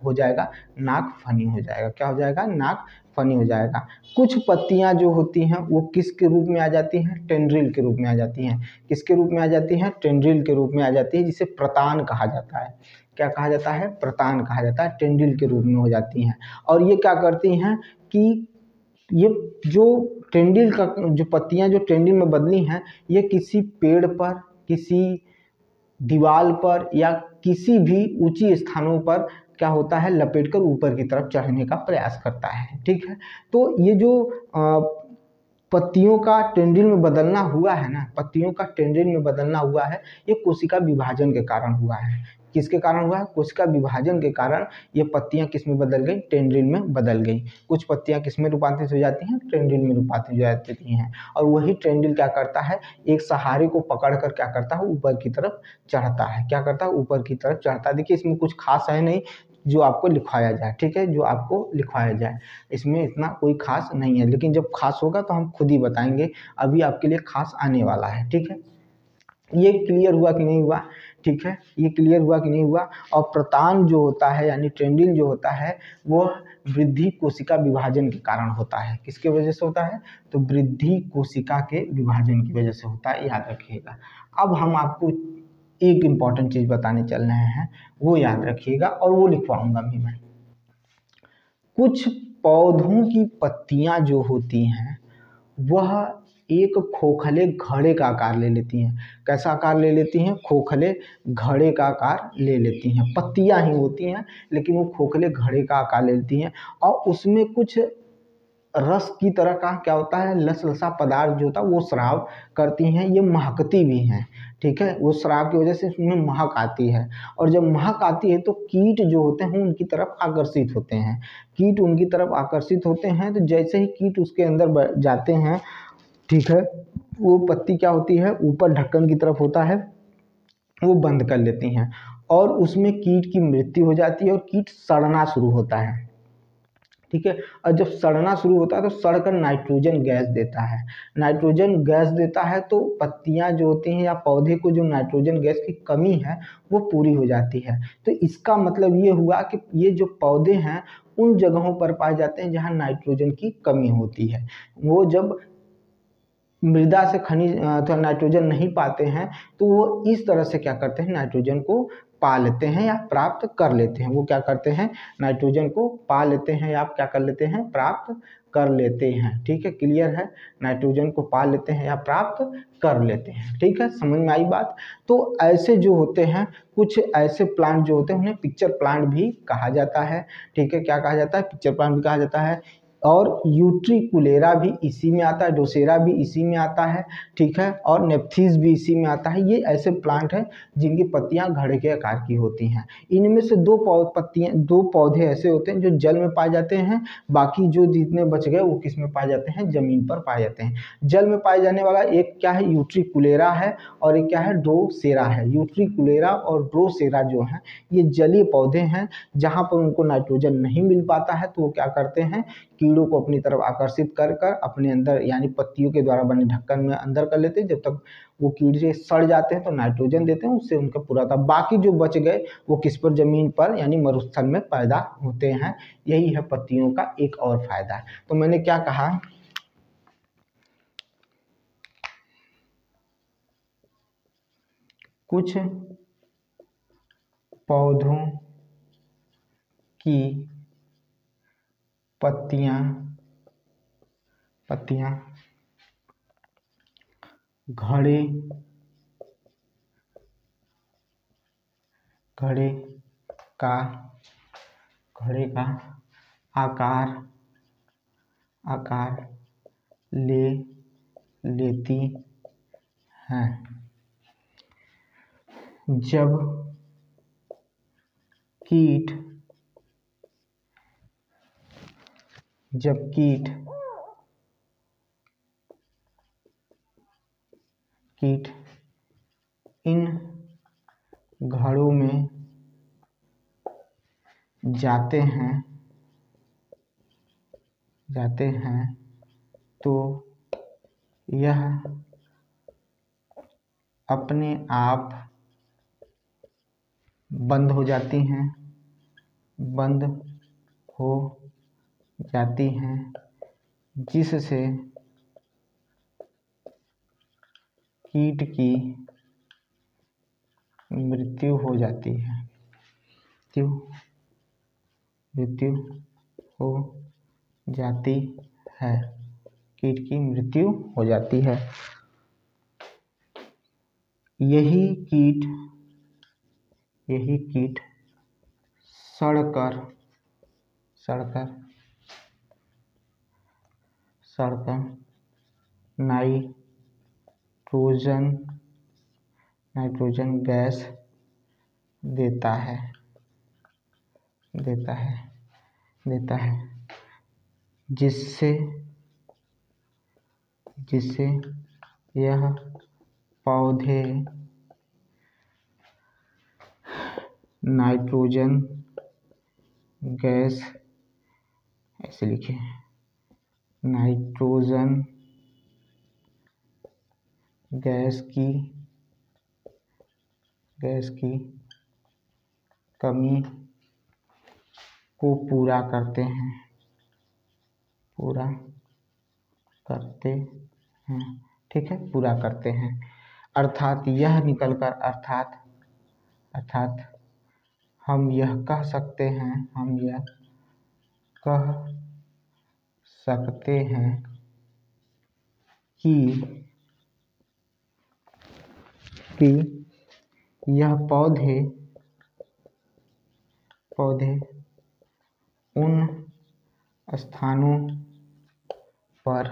Speaker 1: हो जाएगा नागफनी हो जाएगा। क्या हो जाएगा? नागफनी हो जाएगा। कुछ पत्तियां जो होती हैं वो किसके रूप में आ जाती हैं? टेंड्रिल के रूप में आ जाती हैं। किसके रूप में आ जाती हैं? टेंड्रिल के रूप में आ जाती है, जिसे प्रतान कहा जाता है। क्या कहा जाता है? प्रतान कहा जाता है। टेंड्रिल के रूप में हो जाती हैं। और ये क्या करती हैं कि ये जो टेंड्रिल का जो पत्तियां जो टेंड्रिल में बदली हैं, ये किसी पेड़ पर, किसी दीवार पर या किसी भी ऊंची स्थानों पर क्या होता है? लपेटकर ऊपर की तरफ चढ़ने का प्रयास करता है। ठीक है, तो ये जो पत्तियों का टेंड्रिल में बदलना हुआ है ना, पत्तियों का टेंड्रिल में बदलना हुआ है, ये कोशिका विभाजन के कारण हुआ है। किसके कारण हुआ है? कोशिका विभाजन के कारण ये पत्तियां किस में बदल गई? टेंड्रिल में बदल गई। कुछ पत्तियां किस में रूपांतरित हो जाती हैं? टेंड्रिल में रूपांतरित हो जाती हैं। और वही टेंड्रिल क्या करता है? एक सहारे को पकड़कर क्या करता है? ऊपर की तरफ चढ़ता है। क्या करता है? ऊपर की तरफ चढ़ता है। देखिए, इसमें कुछ खास है नहीं जो आपको लिखवाया जाए। ठीक है, जो आपको लिखवाया जाए, इसमें इतना कोई खास नहीं है, लेकिन जब खास होगा तो हम खुद ही बताएंगे। अभी आपके लिए खास आने वाला है। ठीक है, ये क्लियर हुआ कि नहीं हुआ? ठीक है, ये क्लियर हुआ कि नहीं हुआ। और प्रतान जो होता है यानी ट्रेंडिल जो होता है वो वृद्धि कोशिका विभाजन के कारण होता है। किसके वजह से होता है? तो वृद्धि कोशिका के विभाजन की वजह से होता है, याद रखिएगा। अब हम आपको एक इम्पॉर्टेंट चीज बताने चल रहे हैं, वो याद रखिएगा और वो लिखवाऊंगा भी मैं। कुछ पौधों की पत्तियां जो होती हैं वह एक खोखले घड़े का आकार ले लेती हैं। कैसा आकार ले लेती हैं? खोखले घड़े का आकार ले लेती हैं। पत्तियां ही होती हैं लेकिन वो खोखले घड़े का आकार ले लेती हैं और उसमें कुछ रस की तरह का क्या होता है, लसलसा पदार्थ जो होता है वो स्राव करती हैं। ये महकती भी हैं, ठीक है, वो स्राव की वजह से उसमें महक आती है। और जब महक आती है तो कीट जो होते हैं उनकी तरफ आकर्षित होते हैं। कीट उनकी तरफ आकर्षित होते हैं तो जैसे ही कीट उसके अंदर जाते हैं, ठीक है, वो पत्ती क्या होती है, ऊपर ढक्कन की तरफ होता है, वो बंद कर लेती हैं और उसमें कीट की मृत्यु हो जाती है और कीट सड़ना शुरू होता है, ठीक है। और जब सड़ना शुरू होता है तो सड़कर नाइट्रोजन गैस देता है। नाइट्रोजन गैस देता है तो पत्तियां जो होती हैं या पौधे को जो नाइट्रोजन गैस की कमी है वो पूरी हो जाती है। तो इसका मतलब ये हुआ कि ये जो पौधे हैं उन जगहों पर पाए जाते हैं जहां नाइट्रोजन की कमी होती है। वो जब मृदा से खनिज अथवा नाइट्रोजन नहीं पाते हैं तो वो इस तरह से क्या करते हैं, नाइट्रोजन को पा लेते हैं या प्राप्त कर लेते हैं। वो क्या करते हैं, नाइट्रोजन को पा लेते हैं या आप क्या कर लेते हैं, प्राप्त कर लेते हैं। ठीक है, क्लियर है, नाइट्रोजन को पा लेते हैं या प्राप्त कर लेते हैं। ठीक है, समझ में आई बात। तो ऐसे जो होते हैं कुछ ऐसे प्लांट जो होते हैं उन्हें पिक्चर प्लांट भी कहा जाता है। ठीक है, क्या कहा जाता है, पिक्चर प्लांट भी कहा जाता है। और यूट्रिकुलेरा भी इसी में आता है, डोसेरा भी इसी में आता है, ठीक है, और नेप्थीज भी इसी में आता है। ये ऐसे प्लांट हैं जिनकी पत्तियां घड़े के आकार की होती हैं। इनमें से दो पौधे ऐसे होते हैं जो जल में पाए जाते हैं, बाकी जो जितने बच गए वो किस में पाए जाते हैं, जमीन पर पाए जाते हैं। जल में पाए जाने वाला एक क्या है, यूट्रिकुलेरा है, और एक क्या है, ड्रोसेरा है। यूट्रिकुलेरा और ड्रोसेरा जो है ये जलीय पौधे हैं, जहां पर उनको नाइट्रोजन नहीं मिल पाता है तो वो क्या करते हैं, कीड़ों को अपनी तरफ आकर्षित कर कर अपने अंदर यानी पत्तियों के द्वारा बने ढक्कन में अंदर कर लेते हैं। जब तक वो कीड़े सड़ जाते हैं तो नाइट्रोजन देते हैं, उससे उनका पूरा था। बाकी जो बच गए वो किस पर, जमीन पर यानी मरुस्थल में पैदा होते हैं। यही है पत्तियों का एक और फायदा। तो मैंने क्या कहा, कुछ पौधों की पत्तियां घड़े का आकार ले लेती हैं जब कीट इन घड़ों में जाते हैं तो यह अपने आप बंद हो जाती हैं, जिससे कीट की मृत्यु हो जाती है। कीट की मृत्यु हो जाती है। यही कीट सड़कर नाइट्रोजन गैस देता है, जिससे यह पौधे नाइट्रोजन गैस, ऐसे लिखे, नाइट्रोजन गैस की गैस की कमी को पूरा करते हैं, पूरा करते हैं, ठीक है, पूरा करते हैं। अर्थात यह निकलकर अर्थात हम यह कह सकते हैं, हम यह कह सकते हैं कि यह पौधे उन स्थानों पर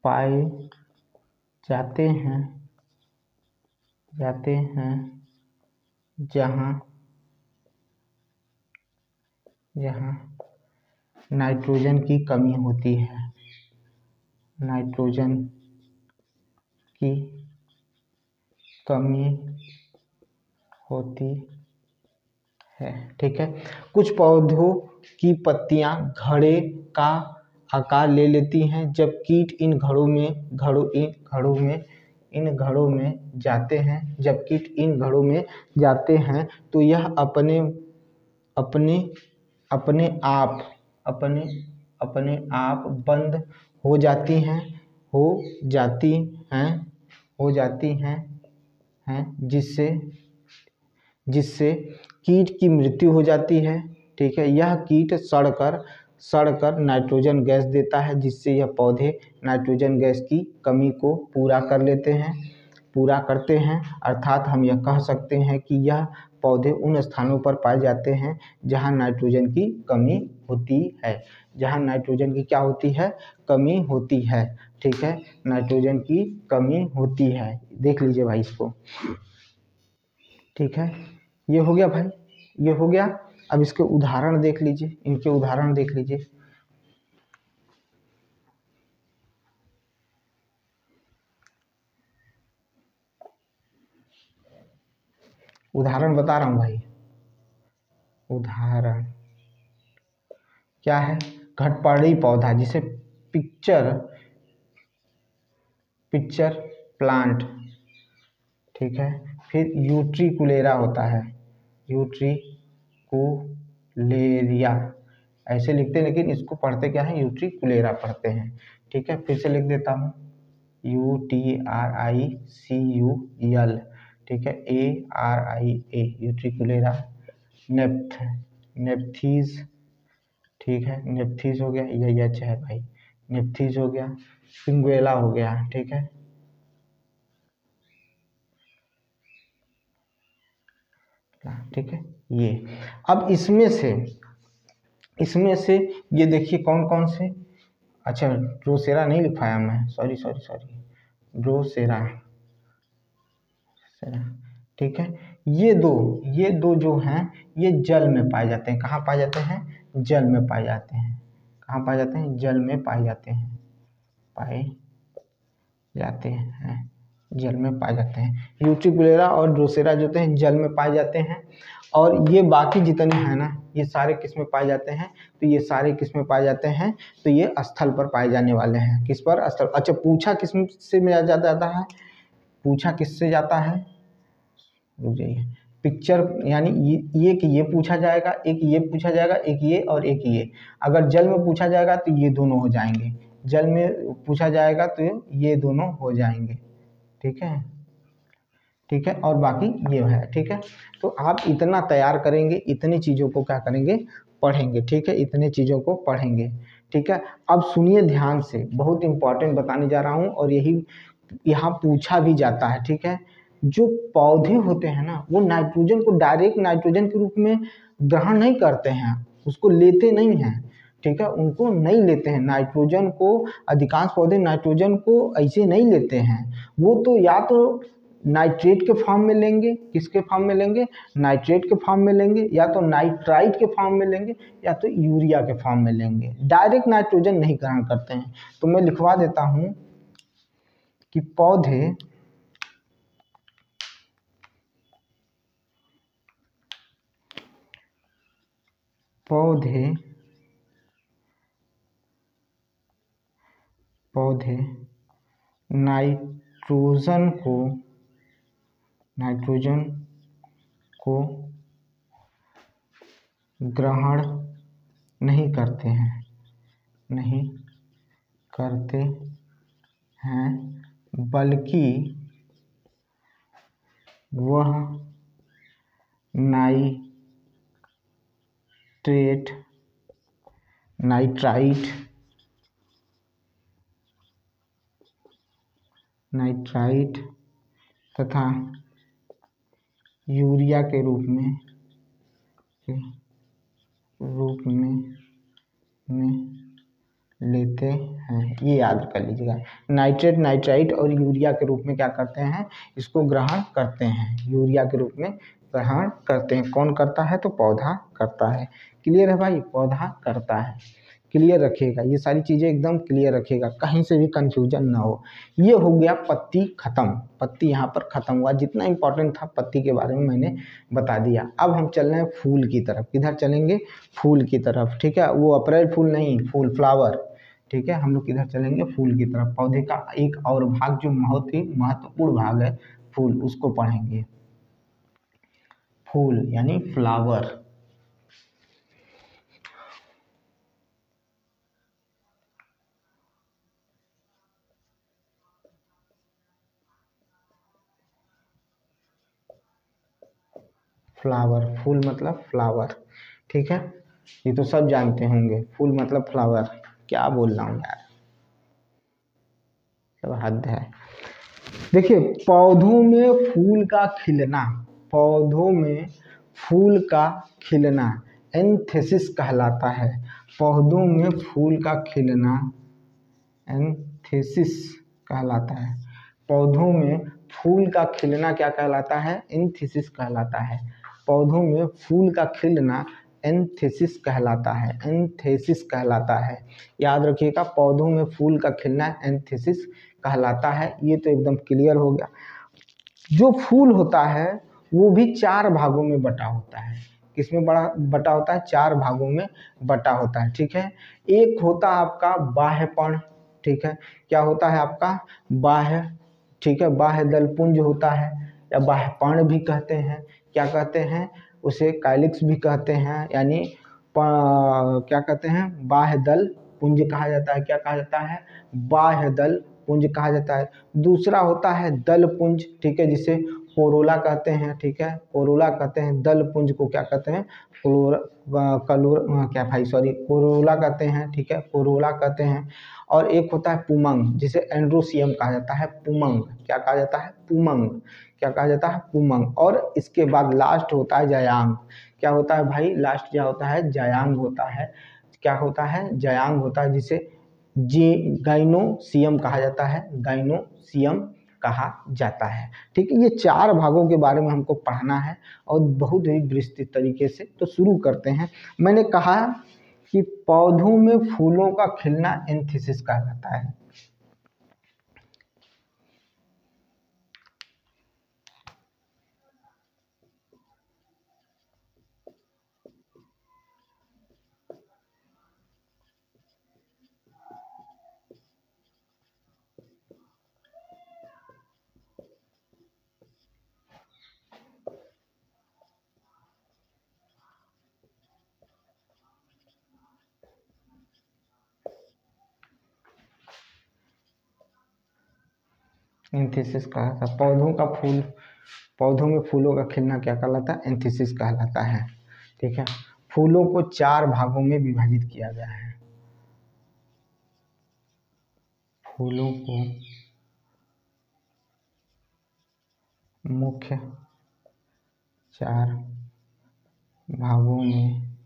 Speaker 1: पाए जाते हैं जहाँ नाइट्रोजन की कमी होती है, नाइट्रोजन की कमी होती है, ठीक है। कुछ पौधों की पत्तियां घड़े का आकार ले लेती हैं। जब कीट इन घड़ों में जाते हैं, जब कीट इन घड़ों में जाते हैं तो यह अपने आप बंद हो जाती हैं, जिससे कीट की मृत्यु हो जाती है, ठीक है। यह कीट सड़कर नाइट्रोजन गैस देता है, जिससे यह पौधे नाइट्रोजन गैस की कमी को पूरा करते हैं। अर्थात हम यह कह सकते हैं कि यह पौधे उन स्थानों पर पाए जाते हैं जहां नाइट्रोजन की कमी होती है, जहां नाइट्रोजन की क्या होती है, कमी होती है, ठीक है, नाइट्रोजन की कमी होती है। देख लीजिए भाई इसको, ठीक है। ये हो गया भाई, ये हो गया। अब इसके उदाहरण देख लीजिए, इनके उदाहरण देख लीजिए। उदाहरण बता रहा हूँ भाई, उदाहरण क्या है, घटपर्णी पौधा जिसे पिक्चर प्लांट, ठीक है। फिर यूट्रिकुलेरा होता है, यूट्रिकुलेरिया ऐसे लिखते हैं, लेकिन इसको पढ़ते क्या है, यूट्रिकुलेरा पढ़ते हैं, ठीक है। फिर से लिख देता हूँ, UTRICUL, ठीक है, ARIA, यूट्रिकुलेरा। नेप्थीज, ठीक है, नेप्थीज हो गया, यह अच्छा है भाई, नेप्थीज हो गया। सिंगुएला हो गया, ठीक है, ठीक है। ये अब इसमें से ये देखिए कौन कौन से, अच्छा ड्रोसेरा नहीं लिखवाया मैं, सॉरी, ड्रोसेरा, ठीक है। ये दो जो हैं ये जल में पाए जाते हैं। कहाँ पाए जाते हैं, जल में पाए जाते हैं। कहाँ पाए जाते हैं, जल में पाए जाते हैं, जल में पाए जाते हैं। यूट्रिकुलेरा और ड्रोसेरा जो होते हैं जल में पाए जाते हैं, और ये बाकी जितने हैं ना, ये सारे किस में पाए जाते हैं, तो ये सारे किस में पाए जाते हैं, तो ये स्थल पर पाए जाने वाले हैं। किस पर, स्थल। अच्छा पूछा किस से में जाता है, पूछा किससे जाता है, रुक जाइए, पिक्चर यानी ये कि ये पूछा जाएगा, एक ये पूछा जाएगा, एक ये और एक ये। अगर जल में पूछा जाएगा तो ये दोनों हो जाएंगे, जल में पूछा जाएगा तो ये दोनों हो जाएंगे, ठीक है, ठीक है, और बाकी ये है, ठीक है। तो आप इतना तैयार करेंगे, इतनी चीज़ों को क्या करेंगे, पढ़ेंगे, ठीक है, इतने चीज़ों को पढ़ेंगे, ठीक है। अब सुनिए ध्यान से, बहुत इंपॉर्टेंट बताने जा रहा हूँ, और यही यहाँ पूछा भी जाता है, ठीक है। जो पौधे होते हैं ना, वो नाइट्रोजन को डायरेक्ट नाइट्रोजन के रूप में ग्रहण नहीं करते हैं, उसको लेते नहीं हैं, ठीक है, उनको नहीं लेते हैं नाइट्रोजन को। अधिकांश पौधे नाइट्रोजन को ऐसे नहीं लेते हैं, वो तो या तो नाइट्रेट के फॉर्म में लेंगे, किसके फॉर्म में लेंगे, नाइट्रेट के फॉर्म में लेंगे, या तो नाइट्राइट के फॉर्म में लेंगे, या तो यूरिया के फॉर्म में लेंगे, डायरेक्ट नाइट्रोजन नहीं ग्रहण करते हैं। तो मैं लिखवा देता हूँ कि पौधे नाइट्रोजन नाइट्रोजन को ग्रहण नहीं करते हैं, बल्कि वह नाइट्राइट तथा यूरिया के रूप में लेते हैं। ये याद कर लीजिएगा, नाइट्राइट और यूरिया के रूप में क्या करते हैं, इसको ग्रहण करते हैं, यूरिया के रूप में ग्रहण करते हैं। कौन करता है, तो पौधा करता है। क्लियर है भाई, पौधा करता है। क्लियर रखिएगा, ये सारी चीज़ें एकदम क्लियर रखिएगा, कहीं से भी कंफ्यूजन ना हो। ये हो गया पत्ती खत्म, पत्ती यहाँ पर खत्म हुआ। जितना इंपॉर्टेंट था पत्ती के बारे में मैंने बता दिया। अब हम चल रहे हैं फूल की तरफ। किधर चलेंगे, फूल की तरफ। ठीक है, वो अप्रैल फूल नहीं, फूल, फ्लावर। ठीक है, हम लोग किधर चलेंगे, फूल की तरफ। पौधे का एक और भाग जो बहुत ही महत्वपूर्ण भाग है, फूल, उसको पढ़ेंगे। फूल यानी फ्लावर। फ्लावर, फूल मतलब फ्लावर। ठीक है, ये तो सब जानते होंगे, फूल मतलब फ्लावर। क्या बोल रहा हूँ यार, सब हद है। देखिए, पौधों में फूल का खिलना एंथेसिस कहलाता है। पौधों में फूल का खिलना एंथेसिस कहलाता है। पौधों में फूल का खिलना क्या कहलाता है, एंथेसिस कहलाता है। पौधों में फूल का खिलना एंथेसिस कहलाता है। याद रखिएगा, पौधों में फूल का खिलना एंथेसिस कहलाता है। ये तो एकदम क्लियर हो गया। जो फूल होता है वो भी 4 भागों में बटा होता है। किसमें बटा होता है, 4 भागों में बटा होता है। ठीक है, एक होता है आपका बाह्य पर्ण। ठीक है, क्या होता है आपका, बाह्य। ठीक है, बाह्य दल पुंज होता है, या बाह्य पर्ण भी कहते हैं। क्या कहते हैं उसे, काइलिक्स भी कहते हैं, यानी क्या कहते हैं, बाह्य दल पुंज कहा जाता है। क्या कहा जाता है, बाह्य दल पुंज कहा जाता है। दूसरा होता है दल पुंज। ठीक है, जिसे कोरोला कहते हैं। ठीक है, कोरोला कहते हैं। दल पुंज को क्या कहते हैं, कोरोला कहते हैं। ठीक है, कोरोला कहते हैं। और एक होता है पुमंग, जिसे एंड्रोसियम कहा जाता है। पुमंग, क्या कहा जाता है, पुमंग। क्या कहा जाता है, पुमंग। और इसके बाद लास्ट होता है जायांग। क्या होता है भाई, लास्ट क्या होता है, जायांग होता है। क्या होता है, जायांग होता है, जिसे गाइनोसियम कहा जाता है। गाइनोसियम कहा जाता है। ठीक है, ये 4 भागों के बारे में हमको पढ़ना है, और बहुत ही विस्तृत तरीके से। तो शुरू करते हैं। मैंने कहा कि पौधों में फूलों का खिलना एंथेसिस कहलाता है। एंथेसिस कहा था। पौधों में फूलों का खिलना क्या कहलाता है, एंथेसिस कहलाता है। ठीक है, फूलों को 4 भागों में विभाजित किया गया है। फूलों को मुख्य 4 भागों में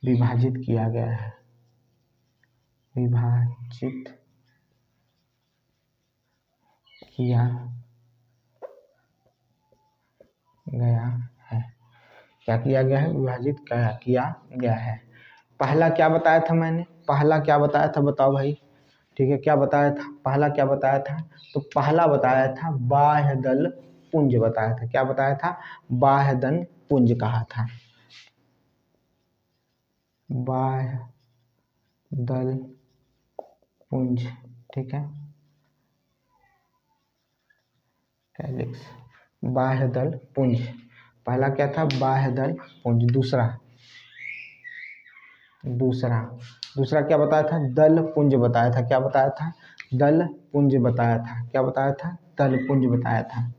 Speaker 1: विभाजित किया गया है। विभाजित किया गया है। क्या किया गया है, विभाजित किया गया है। पहला क्या बताया था मैंने, पहला क्या बताया था, बताओ भाई। ठीक है, क्या बताया था, पहला क्या बताया था, तो पहला बताया था बाह्य दल पुंज बताया था। क्या बताया था, बाह्य दल पुंज कहा था। बाह्य दल पुंज। ठीक है, कैलिक्स। बाह्यदल पुंज, पहला क्या था? बाह्यदल पुंज। दूसरा क्या बताया था? दल पुंज बताया था। क्या बताया था? दल पुंज बताया था। क्या बताया था? दल पुंज बताया था।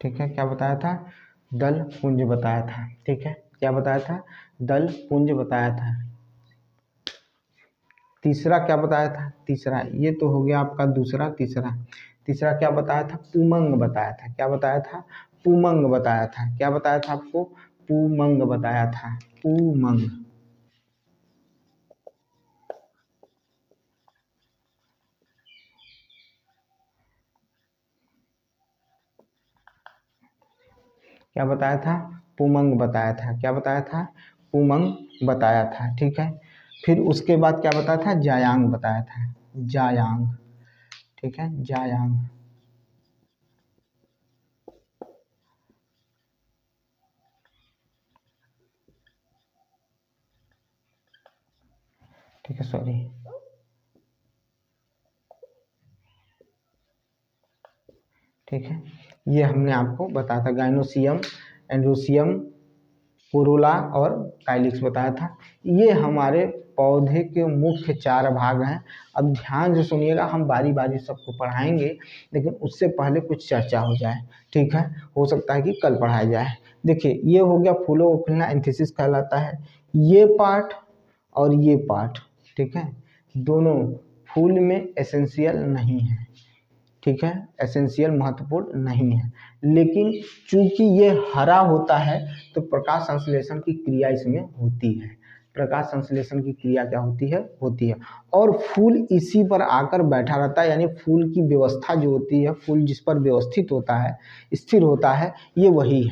Speaker 1: ठीक है, क्या बताया था? दल पुंज बताया था। ठीक है, क्या बताया था? दल पुंज बताया था। तीसरा क्या बताया था? तीसरा, ये तो हो गया आपका दूसरा। तीसरा क्या बताया था? पुमंग बताया था। क्या बताया था? पुमंग बताया था। क्या बताया था आपको? पुमंग बताया था। पुमंग। क्या बताया था? पुमंग बताया था। क्या बताया था? पुमंग बताया था। ठीक है, फिर उसके बाद क्या बताया था? जायांग बताया था। जायांग। ठीक है, जायांग। ठीक है, सॉरी। ठीक है, ये हमने आपको बताया था, गाइनोसियम, एंड्रोसियम, कोरोला और काइलिक्स बताया था। ये हमारे पौधे के मुख्य 4 भाग हैं। अब ध्यान से सुनिएगा, हम बारी बारी सबको पढ़ाएंगे, लेकिन उससे पहले कुछ चर्चा हो जाए। ठीक है, हो सकता है कि कल पढ़ाया जाए। देखिए, ये हो गया फूलों को खिलना, एंथीसिस कहलाता है। ये पार्ट और ये पार्ट, ठीक है, दोनों फूल में एसेंशियल नहीं है। ठीक है, एसेंशियल महत्वपूर्ण नहीं है, लेकिन चूंकि ये हरा होता है तो प्रकाश संश्लेषण की क्रिया इसमें होती है। प्रकाश संश्लेषण की क्रिया क्या होती है, और फूल इसी पर आकर बैठा रहता है, यानी फूल की व्यवस्था जो होती है, फूल जिस पर व्यवस्थित होता है, स्थिर होता है, ये वही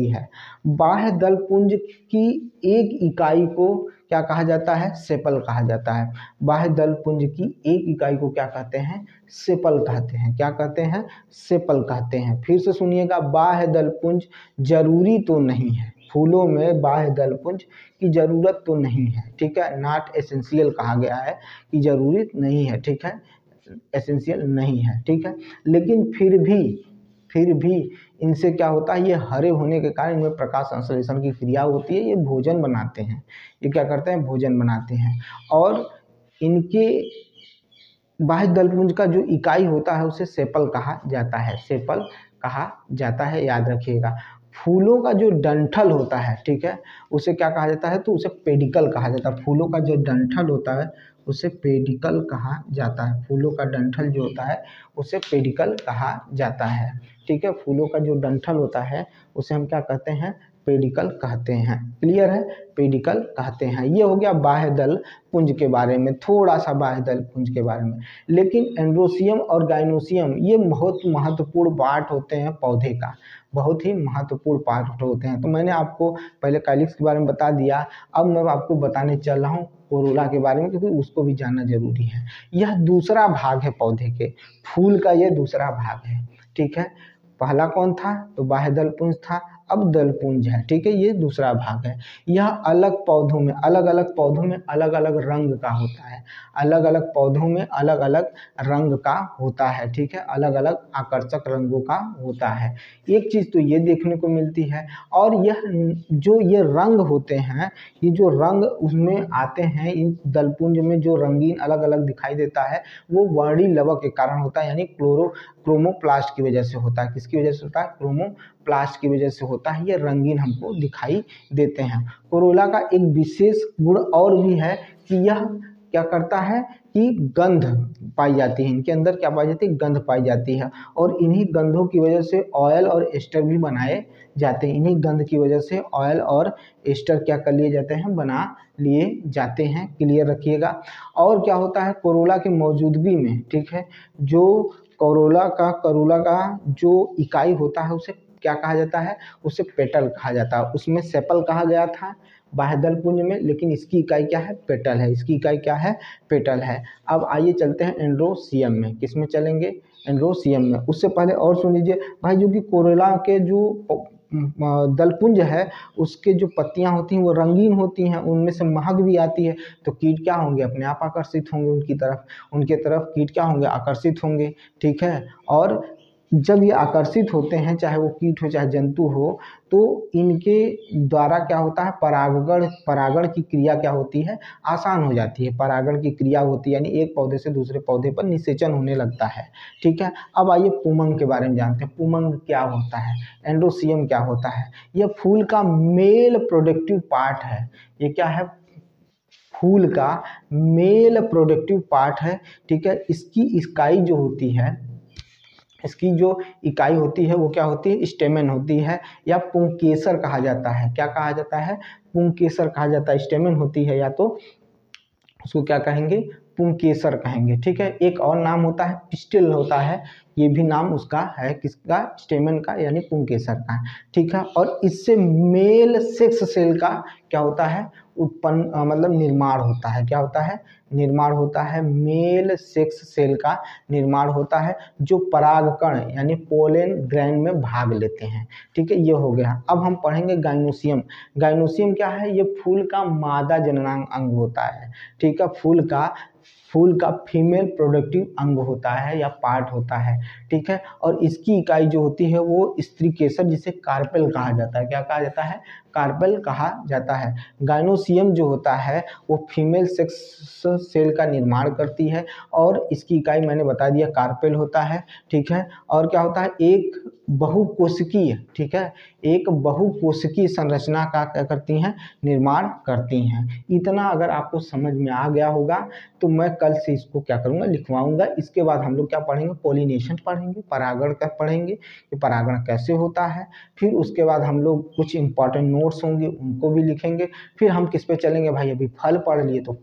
Speaker 1: है। बाह्य दल पुंज की एक इकाई को क्या कहा जाता है? सेपल कहा जाता है। बाह्य दल पुंज की एक इकाई को क्या कहते हैं? सेपल कहते हैं। क्या कहते हैं? सेपल कहते हैं। फिर से सुनिएगा, बाह्य दल पुंज जरूरी तो नहीं है, फूलों में बाह्य दल पुंज की जरूरत तो नहीं है। ठीक है, नॉट एसेंशियल कहा गया है कि जरूरी नहीं है। ठीक है, एसेंशियल नहीं है। ठीक है, लेकिन फिर भी इनसे क्या होता है? ये हरे होने के कारण इनमें प्रकाश संश्लेषण की क्रिया होती है। ये भोजन बनाते हैं। ये क्या करते हैं? भोजन बनाते हैं। और इनके बाह्य दलपुंज का जो इकाई होता है उसे सेपल कहा जाता है। सेपल कहा जाता है, याद रखिएगा। फूलों का जो डंठल होता है, ठीक है, उसे क्या कहा जाता है? तो उसे पेडिकल कहा जाता है। फूलों का जो डंठल होता है उसे पेडिकल कहा जाता है। फूलों का डंठल जो होता है उसे पेडिकल कहा जाता है। ठीक है, फूलों का जो डंठल होता है उसे हम क्या कहते हैं? पेडिकल कहते हैं। क्लियर है? पेडिकल कहते हैं। ये हो गया बाह्य दल पुंज के बारे में, थोड़ा सा बाह्य दल पुंज के बारे में। लेकिन एंड्रोसियम और गाइनोसियम ये बहुत महत्वपूर्ण पार्ट होते हैं पौधे का, बहुत ही महत्वपूर्ण पार्ट होते हैं। तो मैंने आपको पहले काइलिक्स के बारे में बता दिया, अब मैं आपको बताने चल रहा हूँ कोरोला के बारे में, क्योंकि उसको भी जानना जरूरी है। यह दूसरा भाग है पौधे के, फूल का यह दूसरा भाग है। ठीक है, पहला कौन था? तो बाह्य दल पुंज था, अब दल पुंज है। ठीक है, ये दूसरा भाग है। यह अलग पौधों में, अलग अलग पौधों में अलग अलग रंग का होता है। अलग अलग पौधों में अलग अलग रंग का होता है। ठीक है, अलग अलग आकर्षक रंगों का होता है। एक चीज तो ये देखने को मिलती है, और यह जो ये रंग होते हैं, ये जो रंग उसमें आते हैं, इन दलपुंज में जो रंगीन अलग अलग दिखाई देता है, वो वर्णिलवक के कारण होता है, यानी क्रोमोप्लास्ट की वजह से होता है। किसकी वजह से होता है? क्रोमोप्लास्ट की वजह से होता है। ये रंगीन हमको दिखाई देते हैं। कोरोला का एक विशेष गुण और भी है कि यह क्या करता है कि गंध पाई जाती है, इनके अंदर क्या पाई जाती है? गंध पाई जाती है। और इन्हीं गंधों की वजह से ऑयल और एस्टर भी बनाए जाते हैं। इन्हीं गंध की वजह से ऑयल और एस्टर क्या कर लिए जाते हैं? बना लिए जाते हैं। क्लियर रखिएगा। और क्या होता है कोरोला की मौजूदगी में? ठीक है, जो कोरोला का जो इकाई होता है उसे क्या कहा जाता है? उसे पेटल कहा जाता है। उसमें सेपल कहा गया था बाह्य दल पुंज में, लेकिन इसकी इकाई क्या है? पेटल है। इसकी इकाई क्या है? पेटल है। अब आइए चलते हैं एंड्रोसियम में। किस में चलेंगे? एंड्रोसियम में। उससे पहले और सुन लीजिए भाई, जो कि कोरोला के जो दलपुंज है उसके जो पत्तियां होती हैं वो रंगीन होती हैं, उनमें से महक भी आती है, तो कीट क्या होंगे, अपने आप आकर्षित होंगे उनके तरफ कीट क्या होंगे, आकर्षित होंगे। ठीक है, और जब ये आकर्षित होते हैं, चाहे वो कीट हो चाहे जंतु हो, तो इनके द्वारा क्या होता है, परागण की क्रिया क्या होती है, आसान हो जाती है। परागण की क्रिया होती है यानी एक पौधे से दूसरे पौधे पर निषेचन होने लगता है। ठीक है, अब आइए पुमंग के बारे में जानते हैं। पुमंग क्या होता है, एंड्रोसियम क्या होता है। यह फूल का मेल प्रोडक्टिव पार्ट है। ये क्या है, फूल का मेल प्रोडक्टिव पार्ट है। ठीक है, इसकी जो इकाई होती है वो क्या होती है, स्टेमेन होती है, या पुंकेसर कहा जाता है। क्या कहा जाता है, पुंकेसर कहा जाता है। स्टेमेन होती है या तो उसको क्या कहेंगे, पुंकेसर कहेंगे। ठीक है, एक और नाम होता है पिस्टिल होता है, ये भी नाम उसका है, किसका, स्टेमेन का यानी पुंकेसर का। ठीक है, और इससे मेल सेक्स सेल का क्या होता है, उत्पन्न मतलब निर्माण होता है। क्या होता है, निर्माण होता है, मेल सेक्स सेल का निर्माण होता है, जो परागकण यानी पोलन ग्रैंड में भाग लेते हैं। ठीक है, ये हो गया। अब हम पढ़ेंगे गाइनोसियम। गाइनोसियम क्या है, ये फूल का मादा जननांग अंग होता है। ठीक है, फूल का फीमेल प्रोडक्टिव अंग होता है या पार्ट होता है। ठीक है, और इसकी इकाई जो होती है वो स्त्री केसर, जिसे कार्पेल कहा जाता है। क्या कहा जाता है, कार्पेल कहा जाता है। गाइनोसियम जो होता है वो फीमेल सेक्स सेल का निर्माण करती है, और इसकी इकाई मैंने बता दिया कार्पेल होता है। ठीक है, और क्या होता है, एक बहुकोशिकीय, ठीक है, एक बहुकोशिकीय संरचना का क्या करती हैं, निर्माण करती हैं। इतना अगर आपको समझ में आ गया होगा तो मैं कल से इसको क्या करूँगा, लिखवाऊंगा। इसके बाद हम लोग क्या पढ़ेंगे, पोलिनेशन पढ़ेंगे, परागण का पढ़ेंगे कि परागण कैसे होता है। फिर उसके बाद हम लोग कुछ इंपॉर्टेंट नोट्स होंगे उनको भी लिखेंगे। फिर हम किस पे चलेंगे भाई, अभी फल पढ़ लिए तो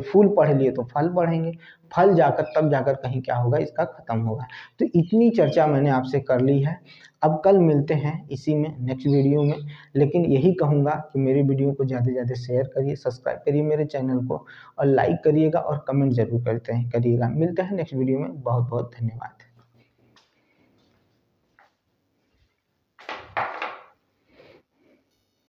Speaker 1: फूल पढ़ लिए तो फल पढ़ेंगे। फल तब जाकर कहीं क्या होगा, इसका खत्म होगा। तो इतनी चर्चा मैंने आपसे कर ली है। अब कल मिलते हैं इसी में नेक्स्ट वीडियो में। लेकिन यही कहूँगा कि मेरे वीडियो को ज़्यादा से ज़्यादा शेयर करिए, सब्सक्राइब करिए मेरे चैनल को, और लाइक करिएगा और कमेंट जरूर करिएगा। मिलते हैं नेक्स्ट वीडियो में। बहुत बहुत धन्यवाद।